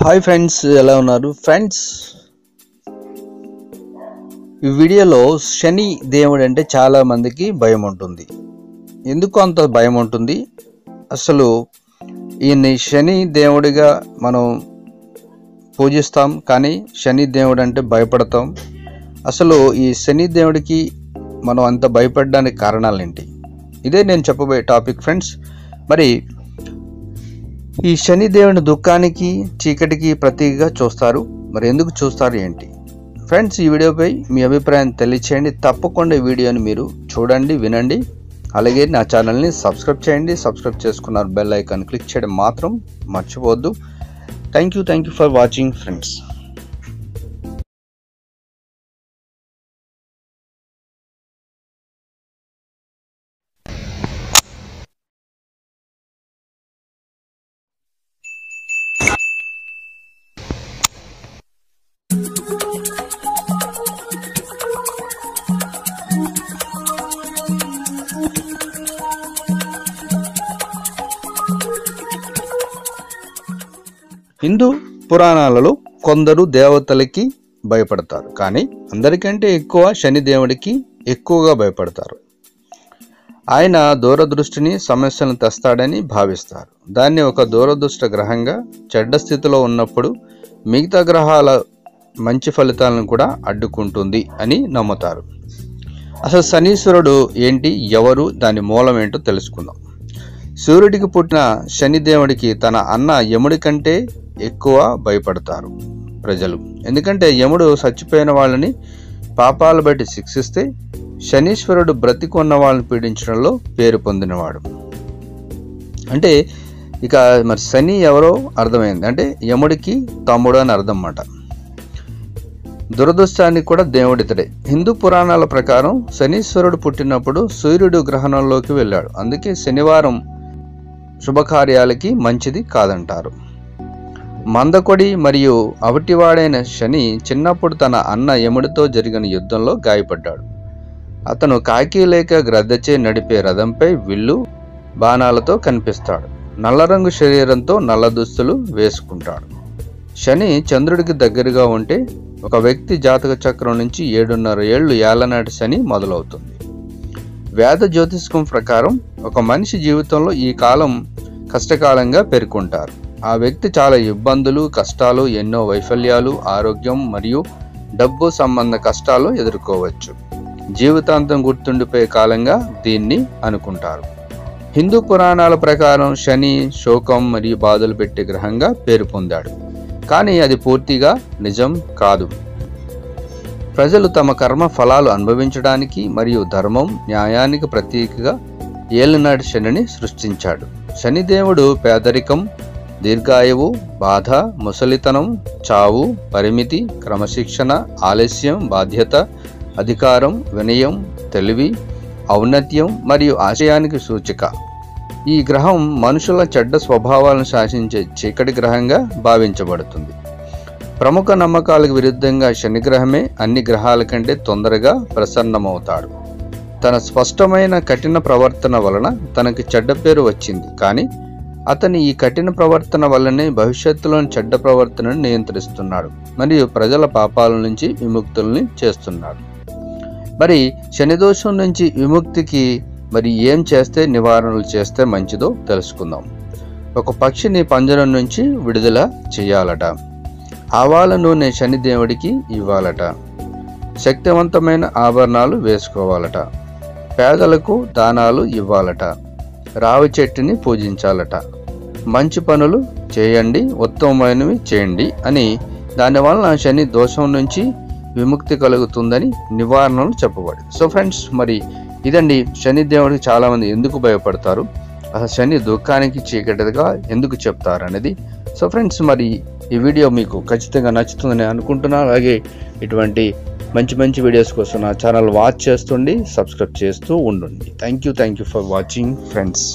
Hi friends, ఎలా ఉన్నారు friends? ఈ వీడియోలో శని దేవుడు అంటే చాలా మందికి భయం ఉంటుంది. ఎందుకు అంత భయం ఉంటుంది? అసలు ఈయన్ని శని దేవుడిగా మనం పూజిస్తాం, కానీ శని దేవుడు అంటే భయపడతాం. అసలు ఈ శని దేవుడికి మనం అంత భయపడడానికి కారణాలు ఏంటి? ఇదే నేను చెప్పబోయే టాపిక్ ఫ్రెండ్స్. మరి ఈ శని దేవుని దుఃఖానికి, చీకటికి ప్రతీకగా చూస్తారు. మరి ఎందుకు చూస్తారు ఏంటి? ఫ్రెండ్స్, ఈ వీడియోపై మీ అభిప్రాయం తెలియచేయండి. తప్పకుండా ఈ వీడియోని మీరు చూడండి, వినండి. అలాగే నా ఛానల్ని సబ్స్క్రైబ్ చేయండి. సబ్స్క్రైబ్ చేసుకున్నారు బెల్ ఐకాన్ క్లిక్ చేయడం మాత్రం మర్చిపోవద్దు. Thank you for watching friends. Hindu పురాణాలలో కొందరు దేవతలకి భయపడతారు, కానీ అందరికంటే ఎక్కువ శని దేవుడికి ఎక్కువగా భయపడతారు. ఆయన దూరదృష్టిని, సమస్యలను తెస్తాడని భావిస్తారు. దాన్ని ఒక దూరదృష్ట గ్రహంగా చెడ్డ స్థితిలో ఉన్నప్పుడు మిగతా గ్రహాల మంచి ఫలితాలను కూడా అడ్డుకుంటుంది అని నమ్ముతారు. అసలు శనీశ్వరుడు ఏంటి, ఎవరు, దాని మూలం ఏంటో తెలుసుకుందాం. సూర్యుడికి పుట్టిన శనిదేవుడికి తన అన్న యముడి కంటే ఎక్కువ భయపడతారు ప్రజలు. ఎందుకంటే యముడు చచ్చిపోయిన వాళ్ళని పాపాలు బట్టి శిక్షిస్తే, శనీశ్వరుడు బ్రతికున్న వాళ్ళని పీడించడంలో పేరు పొందినవాడు. అంటే ఇక మరి శని ఎవరో అర్థమైంది. అంటే యముడికి తమ్ముడు అని అర్థం అన్నమాట. దురదృష్టానికి కూడా దేవుడితడే. హిందూ పురాణాల ప్రకారం శనీశ్వరుడు పుట్టినప్పుడు సూర్యుడు గ్రహణంలోకి వెళ్ళాడు. అందుకే శనివారం శుభకార్యాలకి మంచిది కాదంటారు. మందకొడి మరియు అవటివాడైన శని చిన్నప్పుడు తన అన్న యముడితో జరిగిన యుద్ధంలో గాయపడ్డాడు. అతను కాకి లేక గ్రద్దచే నడిపే రథంపై విల్లు, బాణాలతో కనిపిస్తాడు. నల్ల రంగు శరీరంతో నల్ల దుస్తులు వేసుకుంటాడు. శని చంద్రుడికి దగ్గరగా ఉంటే ఒక వ్యక్తి జాతక చక్రం నుంచి 7.5 ఏళ్లు ఏళ్లనాటి శని మొదలవుతుంది. వేద జ్యోతిష్కం ప్రకారం ఒక మనిషి జీవితంలో ఈ కాలం కష్టకాలంగా పేర్కొంటారు. ఆ వ్యక్తి చాలా ఇబ్బందులు, కష్టాలు, ఎన్నో వైఫల్యాలు, ఆరోగ్యం మరియు డబ్బు సంబంధ కష్టాలు ఎదుర్కోవచ్చు. జీవితాంతం గుర్తుండిపోయే కాలంగా దీన్ని అనుకుంటారు. హిందూ పురాణాల ప్రకారం శని శోకం మరియు బాధలు పెట్టే గ్రహంగా పేరు పొందాడు, కానీ అది పూర్తిగా నిజం కాదు. ప్రజలు తమ కర్మ ఫలాలు అనుభవించడానికి మరియు ధర్మం, న్యాయానికి ప్రతీకగా ఏలినాటి శనిని సృష్టించాడు. శనిదేవుడు పేదరికం, దీర్ఘాయువు, బాధ, ముసలితనం, చావు, పరిమితి, క్రమశిక్షణ, ఆలస్యం, బాధ్యత, అధికారం, వినయం, తెలివి, ఔన్నత్యం మరియు ఆశయానికి సూచిక. ఈ గ్రహం మనుషుల చెడ్డ స్వభావాలను శాసించే చీకటి గ్రహంగా భావించబడుతుంది. ప్రముఖ నమ్మకాలకు విరుద్ధంగా శనిగ్రహమే అన్ని గ్రహాల కంటే తొందరగా ప్రసన్నమవుతాడు. తన స్పష్టమైన కఠిన ప్రవర్తన వలన తనకి చెడ్డ పేరు వచ్చింది, కానీ అతని ఈ కఠిన ప్రవర్తన వల్లనే భవిష్యత్తులోని చెడ్డ ప్రవర్తనను నియంత్రిస్తున్నాడు మరియు ప్రజల పాపాల నుంచి విముక్తుల్ని చేస్తున్నాడు. మరి శనిదోషం నుంచి విముక్తికి మరి ఏం చేస్తే, నివారణలు చేస్తే మంచిదో తెలుసుకుందాం. ఒక పక్షిని పంజరం నుంచి విడుదల చేయాలట. ఆవాల నూనె శనిదేవుడికి ఇవ్వాలట. శక్తివంతమైన ఆభరణాలు వేసుకోవాలట. పేదలకు దానాలు ఇవ్వాలట. రావి చెట్టుని పూజించాలట. మంచి పనులు చేయండి, ఉత్తమమైనవి చేయండి అని, దానివలన శని దోషం నుంచి విముక్తి కలుగుతుందని నివారణలు చెప్పబడింది. సో ఫ్రెండ్స్, మరి ఇదండి శని దేవుడికి చాలామంది ఎందుకు భయపడతారు, అసలు శని దుఃఖానికి చీకటిగా ఎందుకు చెప్తారు అనేది. సో ఫ్రెండ్స్, మరి ఈ వీడియో మీకు ఖచ్చితంగా నచ్చుతుందని అనుకుంటున్నాను. అలాగే ఇటువంటి మంచి వీడియోస్ కోసం నా ఛానల్ వాచ్ చేస్తుండి, సబ్స్క్రైబ్ చేస్తూ ఉండండి. Thank you for watching friends.